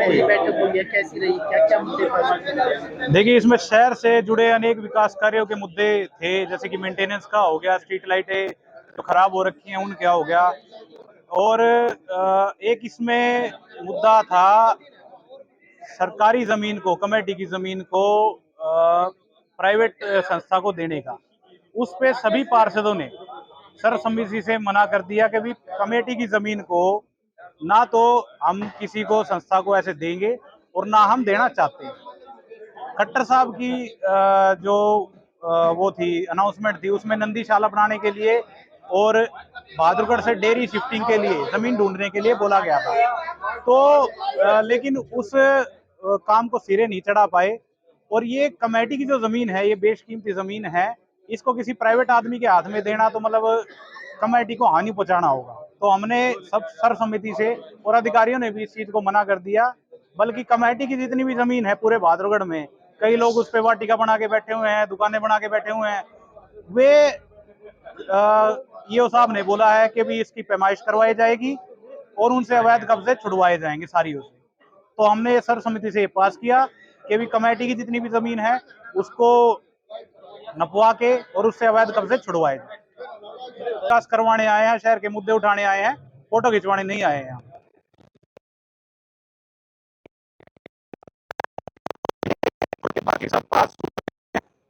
पहली बैठक हुई है, कैसी रही, क्या क्या मुद्दे पर? देखिए, इसमें शहर से जुड़े अनेक विकास कार्यों के मुद्दे थे, जैसे कि मेंटेनेंस का हो गया, स्ट्रीट लाइटें जो खराब हो रखी हैं उनका हो गया, और एक इसमें मुद्दा था सरकारी जमीन को, कमेटी की जमीन को प्राइवेट संस्था को देने का। उस पे सभी पार्षदों ने सर्वसम्मति से मना कर दिया कि भी कमेटी की जमीन को ना तो हम किसी को संस्था को ऐसे देंगे और ना हम देना चाहते हैं। खट्टर साहब की जो वो थी अनाउंसमेंट थी, उसमें नंदीशाला बनाने के लिए और बहादुरगढ़ से डेयरी शिफ्टिंग के लिए जमीन ढूंढने के लिए बोला गया था। तो लेकिन उस काम को सिरे नहीं चढ़ा पाए, और ये कमेटी की जो जमीन है, ये बेशकीमती जमीन है, इसको किसी प्राइवेट आदमी के हाथ में देना तो मतलब कमेटी को हानि पहुंचाना होगा। तो हमने सब सर्वसम्मति से और अधिकारियों ने भी इस चीज को मना कर दिया। बल्कि कमेटी की जितनी भी जमीन है पूरे बहादुरगढ़ में, कई लोग उस पर वाटिका बना के बैठे हुए हैं, दुकानें बना के बैठे हुए हैं। वे ईओ साहब ने बोला है कि भी इसकी पैमाइश करवाई जाएगी और उनसे अवैध कब्जे छुड़वाए जाएंगे सारी उसे। तो हमने सर्वसम्मति से ये पास किया कि भी कमेटी की जितनी भी जमीन है उसको नपवा के और उससे अवैध कब्जे छुड़वाए जाए। विकास करवाने आए हैं, शहर के मुद्दे उठाने आए हैं, फोटो खिंचवाने नहीं आए हैं। बाकी सब पास।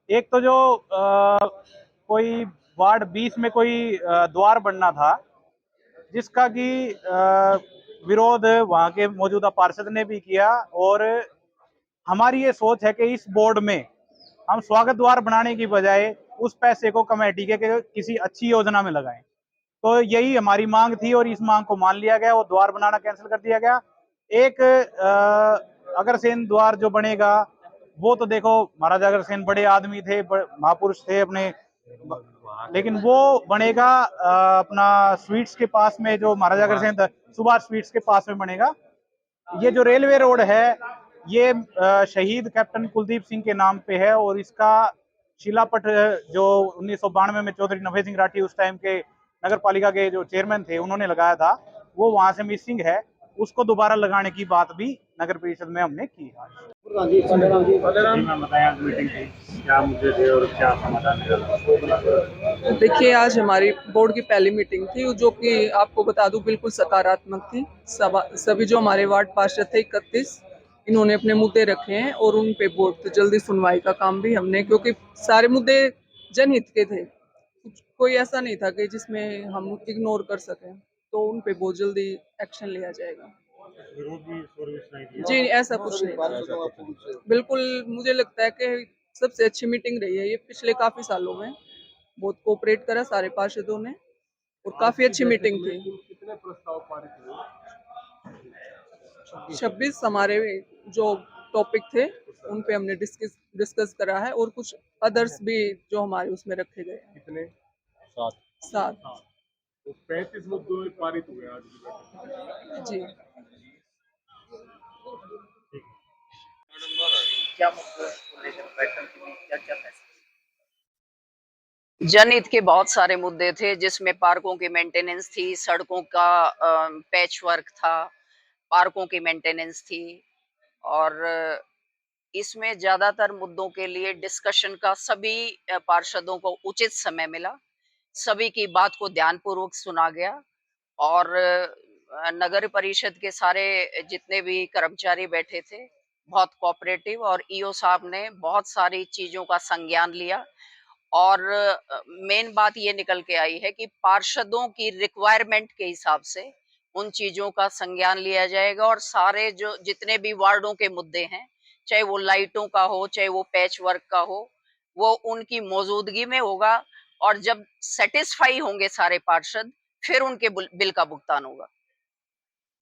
एक तो जो कोई वार्ड 20 में कोई द्वार बनना था, जिसका कि विरोध वहां के मौजूदा पार्षद ने भी किया, और हमारी ये सोच है कि इस बोर्ड में हम स्वागत द्वार बनाने की बजाय उस पैसे को कमेटी के किसी अच्छी योजना में लगाएं। तो यही हमारी मांग थी और इस मांग को मान लिया गया, वो द्वार बनाना कैंसिल कर दिया गया। एक अग्रसेन द्वार जो बनेगा, वो तो देखो महाराजा अग्रसेन बड़े आदमी थे, महापुरुष थे अपने, लेकिन वो बनेगा अपना स्वीट्स के पास में, जो महाराजा अग्रसेन था सुभाष स्वीट्स के पास में बनेगा। ये जो रेलवे रोड है, ये शहीद कैप्टन कुलदीप सिंह के नाम पे है, और इसका शिलापट जो 1992 में चौधरी नफे सिंह राठी उस टाइम के नगर पालिका के जो चेयरमैन थे उन्होंने लगाया था, वो वहां से मिसिंग है। उसको दोबारा लगाने की बात भी नगर परिषद में हमने की। देखिए, आज हमारी बोर्ड की पहली मीटिंग थी, जो कि आपको बता दूं बिल्कुल सकारात्मक थी। सभी जो हमारे वार्ड पार्षद थे 31, इन्होंने अपने मुद्दे रखे हैं और उन पे बोर्ड पे जल्दी सुनवाई का काम भी हमने, क्योंकि सारे मुद्दे जनहित के थे, कोई ऐसा नहीं था कि जिसमें हम इग्नोर कर सकें, तो उन पे बहुत जल्दी एक्शन लिया जाएगा। जी, ऐसा कुछ नहीं। बिल्कुल, मुझे लगता है कि सबसे अच्छी मीटिंग रही है ये पिछले काफी सालों में। बहुत कोऑपरेट करा सारे पार्षदों ने और काफी अच्छी मीटिंग थी। कितने प्रस्ताव पारित हुए? 26 हमारे जो टॉपिक थे उन पे हमने डिस्कस करा है, और कुछ अदर्स भी जो हमारे उसमें रखे गए हैं। कितने? 7। तो 35 मुद्दे पारित हुए आज जी। क्या मुद्दे बैठक में, क्या क्या फैसले? जनहित के बहुत सारे मुद्दे थे, जिसमें पार्कों की मेंटेनेंस थी, सड़कों का पैच वर्क था, पार्कों की मेंटेनेंस थी, और इसमें ज्यादातर मुद्दों के लिए डिस्कशन का सभी पार्षदों को उचित समय मिला। सभी की बात को ध्यानपूर्वक सुना गया, और नगर परिषद के सारे जितने भी कर्मचारी बैठे थे बहुत कोऑपरेटिव, और ईओ साहब ने बहुत सारी चीजों का संज्ञान लिया। और मेन बात ये निकल के आई है कि पार्षदों की रिक्वायरमेंट के हिसाब से उन चीजों का संज्ञान लिया जाएगा, और सारे जो जितने भी वार्डों के मुद्दे हैं, चाहे वो लाइटों का हो, चाहे वो पैच वर्क का हो, वो उनकी मौजूदगी में होगा, और जब सेटिस्फाई होंगे सारे पार्षद, फिर उनके बिल का भुगतान होगा।